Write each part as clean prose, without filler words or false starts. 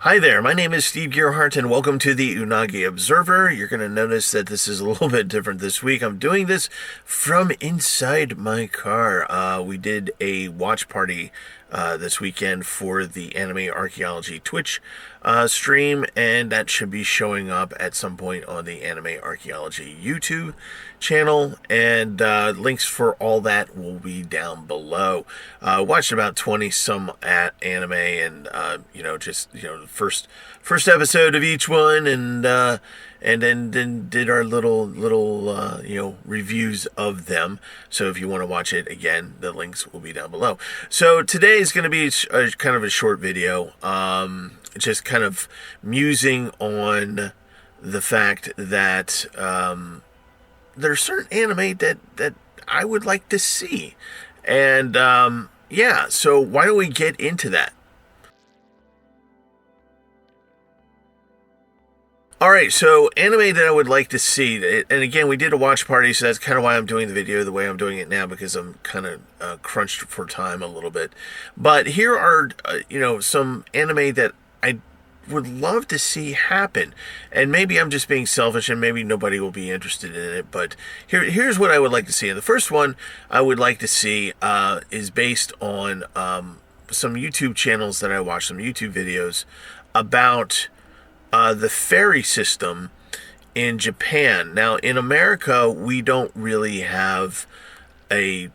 Hi there, my name is Steve Gearhart and welcome to the Unagi Observer. You're going to notice that this is a little bit different this week. I'm doing this from inside my car. We did a watch party this weekend for the Anime Archaeology Twitch stream, and that should be showing up at some point on the Anime Archaeology YouTube channel, and links for all that will be down below. Watched about 20 some anime, and the first episode of each one, and then did our little reviews of them. So if you want to watch it again, the links will be down below. So today is going to be kind of a short video, just kind of musing on the fact that there's certain anime that I would like to see, and so why don't we get into that? Alright, so anime that I would like to see, and again, we did a watch party, so that's kind of why I'm doing the video the way I'm doing it now, because I'm kind of crunched for time a little bit. But here are, some anime that I would love to see happen. And maybe I'm just being selfish, and maybe nobody will be interested in it, but here's what I would like to see. And the first one I would like to see is based on some YouTube channels that I watch, some YouTube videos about the ferry system in Japan. Now, in America, we don't really have a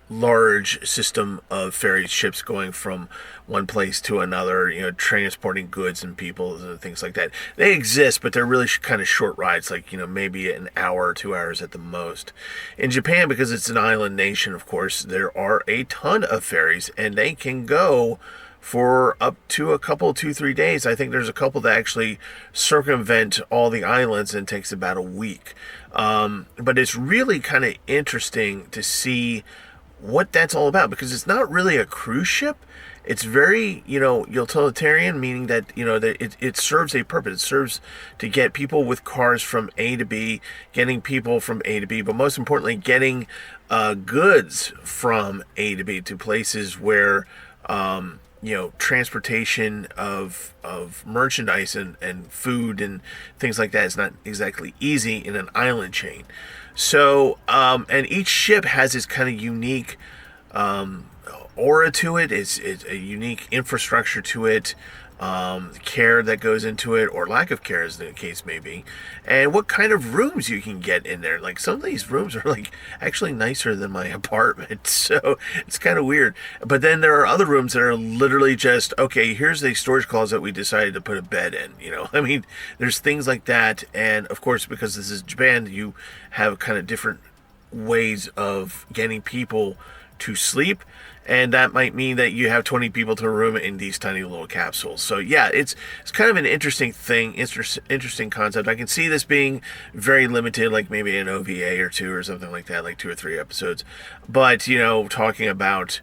large system of ferry ships going from one place to another, transporting goods and people and things like that. They exist, but they're really kind of short rides, like, maybe an hour or 2 hours at the most. In Japan, because it's an island nation, of course, there are a ton of ferries, and they can go for up to a couple, 2-3 days. I think there's a couple that actually circumvent all the islands and takes about a week. But it's really kind of interesting to see what that's all about, because it's not really a cruise ship. It's very, utilitarian, meaning that, that it serves a purpose. It serves to get people with cars from A to B, getting people from A to B, but most importantly, getting goods from A to B to places where, transportation of merchandise and food and things like that is not exactly easy in an island chain. So, and each ship has this kind of unique aura to it. It's a unique infrastructure to it, care that goes into it, or lack of care, as the case may be, and what kind of rooms you can get in there. Like, some of these rooms are like actually nicer than my apartment, so it's kind of weird. But then there are other rooms that are literally just, okay, here's a storage closet we decided to put a bed in. I mean, there's things like that. And of course, because this is Japan, you have kind of different ways of getting people to sleep, and that might mean that you have 20 people to a room in these tiny little capsules. So yeah, it's kind of an interesting thing, interesting concept. I can see this being very limited, like maybe an OVA or two or something like that, like 2 or 3 episodes. But talking about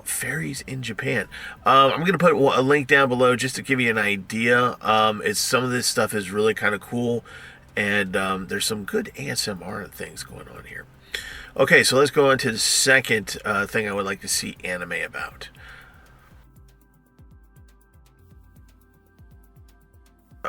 ferries in Japan, I'm gonna put a link down below just to give you an idea. Some of this stuff is really kind of cool, and there's some good ASMR things going on here. Okay, so let's go on to the second thing I would like to see anime about.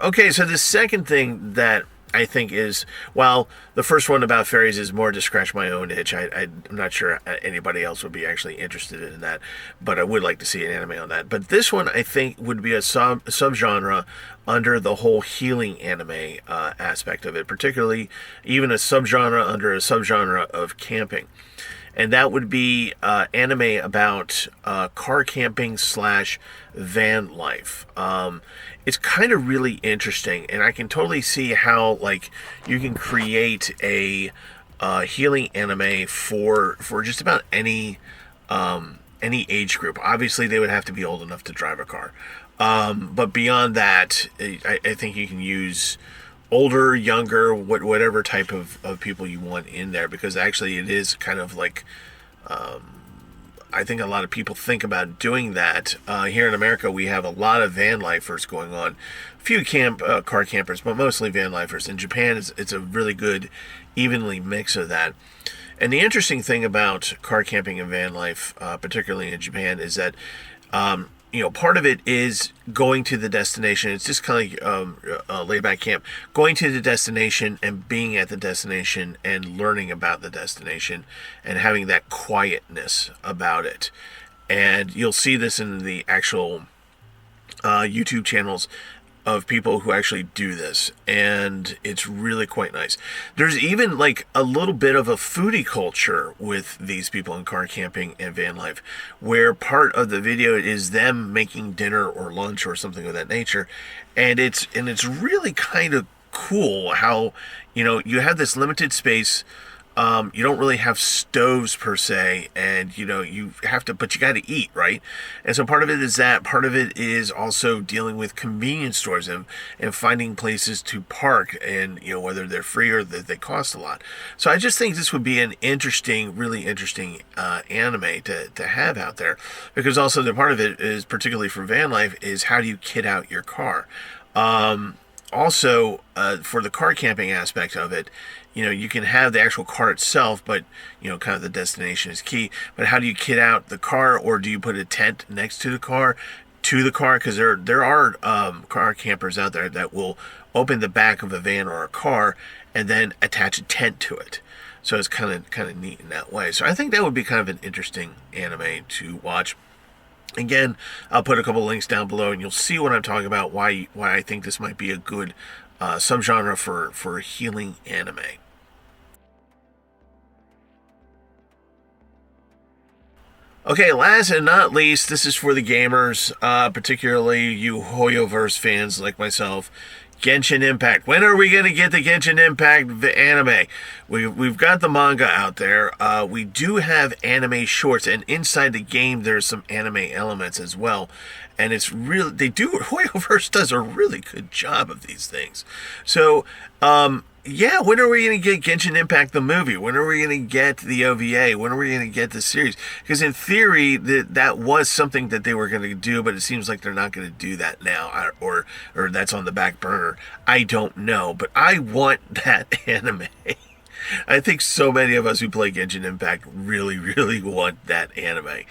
Okay, so the second thing that I think is, well, the first one about ferries is more to scratch my own itch. I'm not sure anybody else would be actually interested in that, but I would like to see an anime on that. But this one, I think, would be a subgenre under the whole healing anime aspect of it, particularly even a subgenre under a subgenre of camping. And that would be anime about car camping / van life. It's kind of really interesting, and I can totally see how, like, you can create a healing anime for just about any age group. Obviously, they would have to be old enough to drive a car. But beyond that, I think you can use older, younger, whatever type of people you want in there, because actually it is kind of like, I think a lot of people think about doing that. Here in America, we have a lot of van lifers going on. A few car campers, but mostly van lifers. In Japan, it's a really good, evenly mix of that. And the interesting thing about car camping and van life, particularly in Japan, is that part of it is going to the destination. It's just kind of like a laid back camp, going to the destination and being at the destination and learning about the destination and having that quietness about it. And you'll see this in the actual YouTube channels of people who actually do this, and it's really quite nice. There's even like a little bit of a foodie culture with these people in car camping and van life, where part of the video is them making dinner or lunch or something of that nature, and it's really kind of cool how you have this limited space. You don't really have stoves per se, and you have to, but you got to eat, right? And so part of it is that. Part of it is also dealing with convenience stores and finding places to park, and whether they're free or that they cost a lot. So I just think this would be an interesting, really interesting anime to have out there, because also the part of it is, particularly for van life, is how do you kit out your car. Also, for the car camping aspect of it, you can have the actual car itself, but, kind of the destination is key. But how do you kit out the car, or do you put a tent next to the car? Because there are car campers out there that will open the back of a van or a car and then attach a tent to it. So it's kind of neat in that way. So I think that would be kind of an interesting anime to watch. Again, I'll put a couple links down below, and you'll see what I'm talking about, why I think this might be a good subgenre for healing anime. Okay, last and not least, this is for the gamers, particularly you Hoyoverse fans like myself. Genshin Impact. When are we going to get the Genshin Impact anime? We've got the manga out there. We do have anime shorts, and inside the game there's some anime elements as well. And it's really, Hoyoverse does a really good job of these things. So, yeah, when are we going to get Genshin Impact the movie? When are we going to get the OVA? When are we going to get the series? Because in theory, that was something that they were going to do, but it seems like they're not going to do that now, or that's on the back burner. I don't know, but I want that anime. I think so many of us who play Genshin Impact really, really want that anime.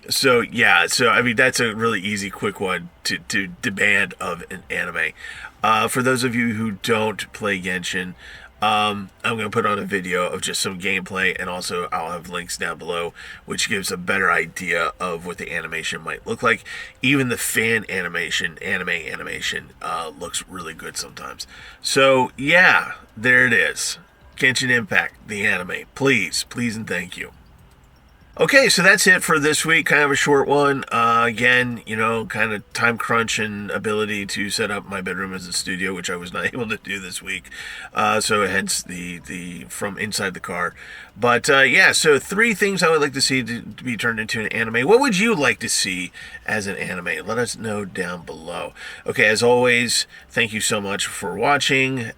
So I mean, that's a really easy, quick one to demand of an anime. For those of you who don't play Genshin, I'm going to put on a video of just some gameplay, and also I'll have links down below, which gives a better idea of what the animation might look like. Even the fan animation, looks really good sometimes. So yeah, there it is. Genshin Impact, the anime. Please and thank you. Okay, so that's it for this week. Kind of a short one. Again, kind of time crunch and ability to set up my bedroom as a studio, which I was not able to do this week. So hence the from inside the car. But yeah, so 3 things I would like to see to be turned into an anime. What would you like to see as an anime? Let us know down below. Okay, as always, thank you so much for watching.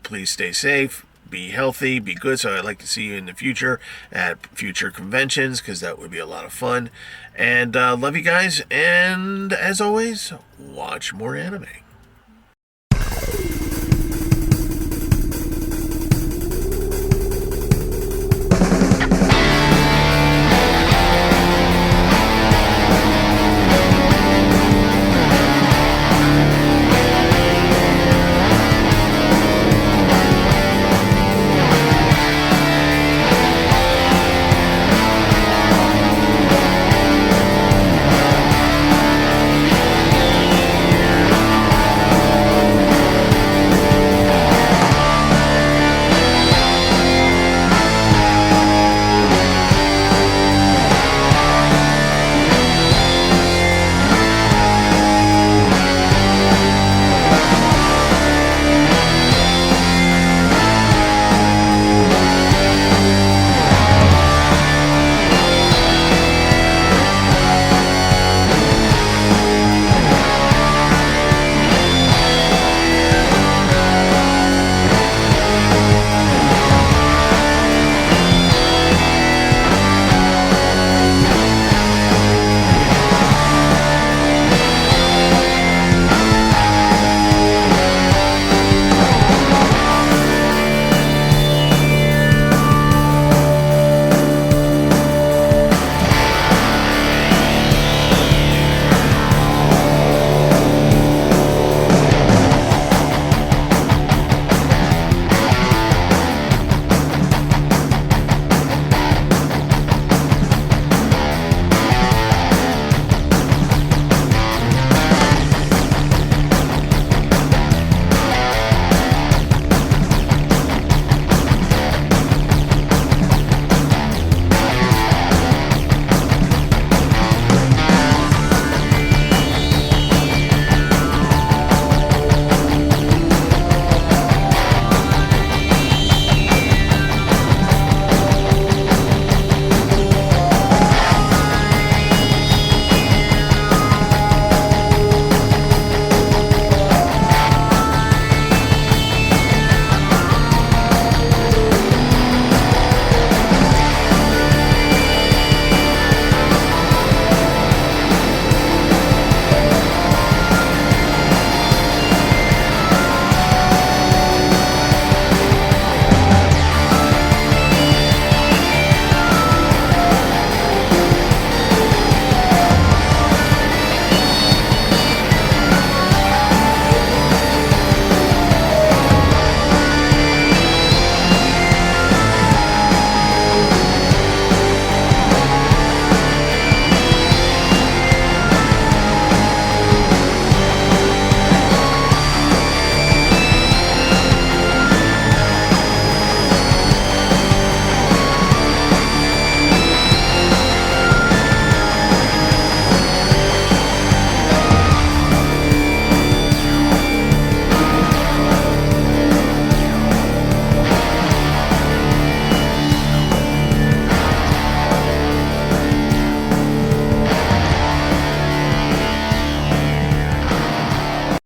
Please stay safe. Be healthy, be good. So I'd like to see you in the future at future conventions, because that would be a lot of fun. And love you guys. And as always, watch more anime.